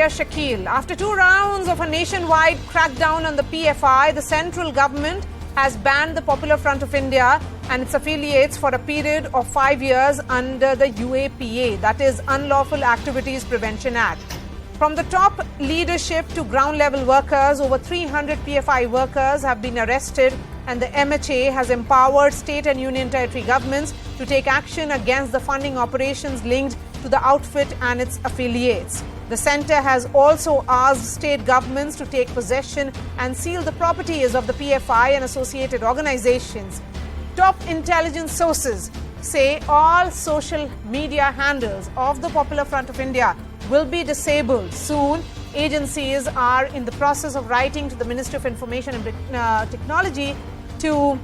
Marya Shakil. After 2 rounds of a nationwide crackdown on the PFI, the central government has banned the Popular Front of India and its affiliates for a period of 5 years under the UAPA, that is Unlawful Activities Prevention Act. From the top leadership to ground level workers, over 300 PFI workers have been arrested, and the MHA has empowered state and union territory governments to take action against the funding operations linked to the outfit and its affiliates. The centre has also asked state governments to take possession and seal the properties of the PFI and associated organizations. Top intelligence sources say all social media handles of the Popular Front of India will be disabled soon. Agencies are in the process of writing to the Ministry of Information and Technology to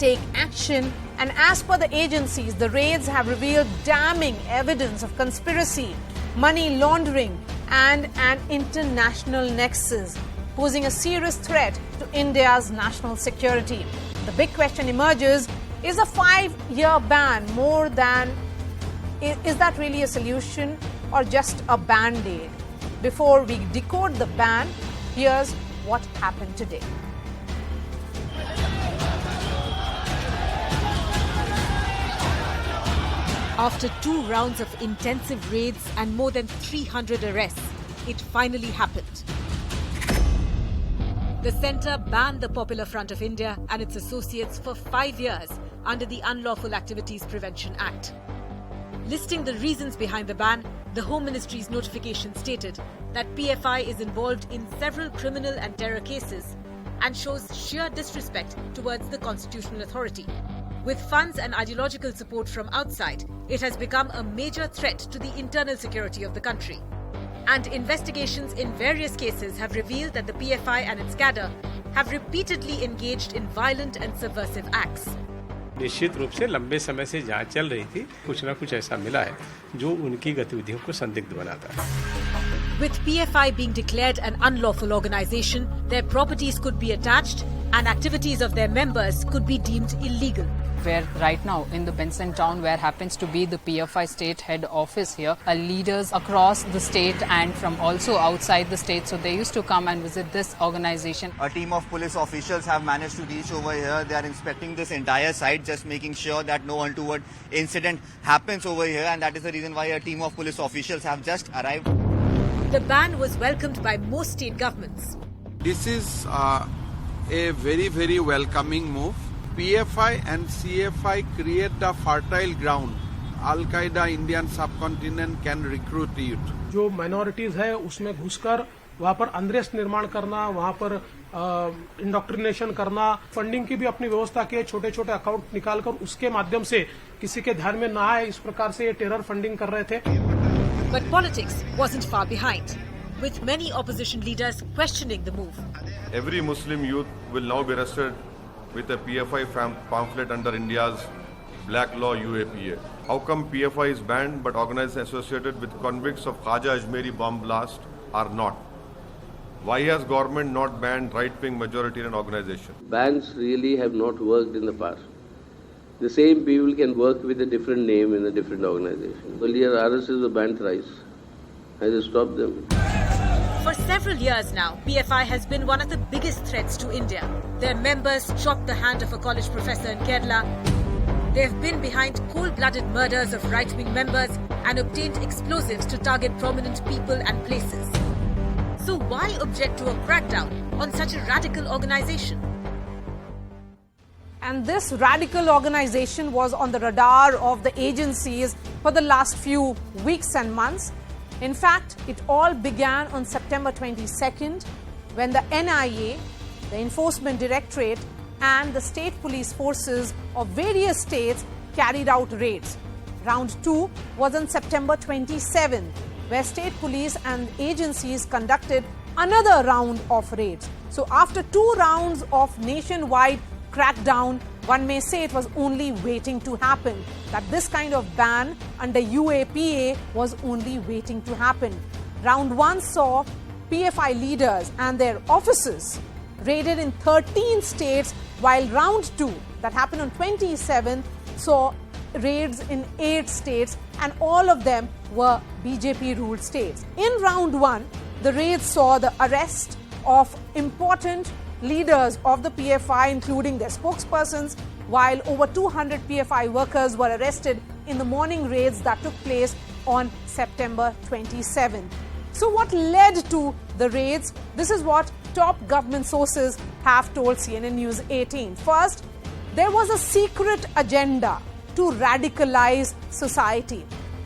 take action. And as per the agencies, the raids have revealed damning evidence of conspiracy, money laundering and an international nexus, posing a serious threat to India's national security. The big question emerges, is a 5-year ban more than, is that really a solution or just a band-aid? Before we decode the ban, here's what happened today. After 2 rounds of intensive raids and more than 300 arrests, it finally happened. The centre banned the Popular Front of India and its associates for 5 years under the Unlawful Activities Prevention Act. Listing the reasons behind the ban, the Home Ministry's notification stated that PFI is involved in several criminal and terror cases and shows sheer disrespect towards the constitutional authority. With funds and ideological support from outside, it has become a major threat to the internal security of the country. And investigations in various cases have revealed that the PFI and its cadre have repeatedly engaged in violent and subversive acts. निश्चित रूप से लंबे समय से जांच चल रही थी, कुछ ना कुछ ऐसा मिला है जो उनकी गतिविधियों को संदिग्ध बनाता है. With PFI being declared an unlawful organisation, their properties could be attached and activities of their members could be deemed illegal. Where right now in the Benson town, where happens to be the PFI state head office here, are leaders across the state and from also outside the state. So they used to come and visit this organization. A team of police officials have managed to reach over here. They are inspecting this entire site, just making sure that no untoward incident happens over here. And that is the reason why a team of police officials have just arrived. The ban was welcomed by most state governments. This is a very, very welcoming move. PFI and CFI create the fertile ground. Al-Qaeda Indian subcontinent can recruit it. जो minorities है उसमें घुसकर वहाँ पर unrest निर्माण करना, वहाँ पर इंडोक्ट्रिनेशन करना, फंडिंग की भी अपनी व्यवस्था की है, छोटे छोटे अकाउंट निकालकर उसके माध्यम से किसी के ध्यान में ना आए इस प्रकार से ये टेरर फंडिंग कर रहे थे. But politics wasn't far behind, with many opposition leaders questioning the move. Every Muslim youth will now be arrested with a PFI pamphlet under India's black law UAPA. How come PFI is banned but organizations associated with convicts of Khaja Ajmeri bomb blast are not? Why has government not banned right-wing majoritarian organizations? Bans really have not worked in the past. The same people can work with a different name in a different organization. Earlier RSS were banned thrice. Has it stopped them? For several years now, PFI has been one of the biggest threats to India. Their members chopped the hand of a college professor in Kerala. They've been behind cold-blooded murders of right-wing members and obtained explosives to target prominent people and places. So why object to a crackdown on such a radical organization? And this radical organization was on the radar of the agencies for the last few weeks and months. In fact, it all began on September 22nd when the NIA, the Enforcement Directorate and the state police forces of various states carried out raids. Round 2 was on September 27th, where state police and agencies conducted another round of raids. So after 2 rounds of nationwide crackdown, one may say it was only waiting to happen, that this kind of ban under UAPA was only waiting to happen. Round 1 saw PFI leaders and their offices raided in 13 states, while round 2, that happened on 27th, saw raids in 8 states, and all of them were BJP-ruled states. In round 1, the raids saw the arrest of important leaders of the PFI, including their spokespersons, while over 200 PFI workers were arrested in the morning raids that took place on September 27th. So what led to the raids? This is what top government sources have told CNN News 18. First, there was a secret agenda to radicalize society.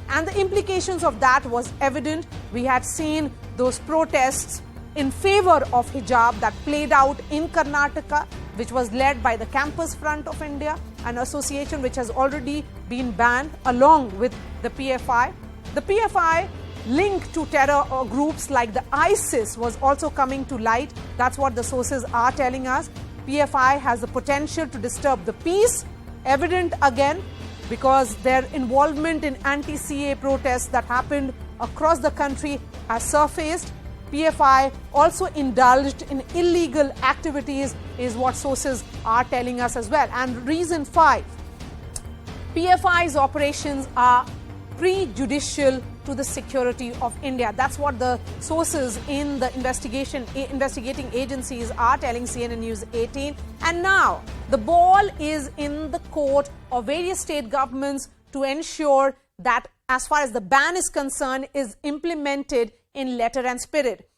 And the implications of that was evident. We had seen those protests in favor of hijab that played out in Karnataka, which was led by the Campus Front of India, an association which has already been banned along with the PFI. The PFI link to terror groups like the ISIS was also coming to light. That's what the sources are telling us. PFI has the potential to disturb the peace, evident again because their involvement in anti-CA protests that happened across the country has surfaced. PFI also indulged in illegal activities is what sources are telling us as well. And reason 5, PFI's operations are prejudicial to the security of India. That's what the sources in the investigating agencies are telling CNN News 18. And now the ball is in the court of various state governments to ensure that as far as the ban is concerned is implemented in letter and spirit.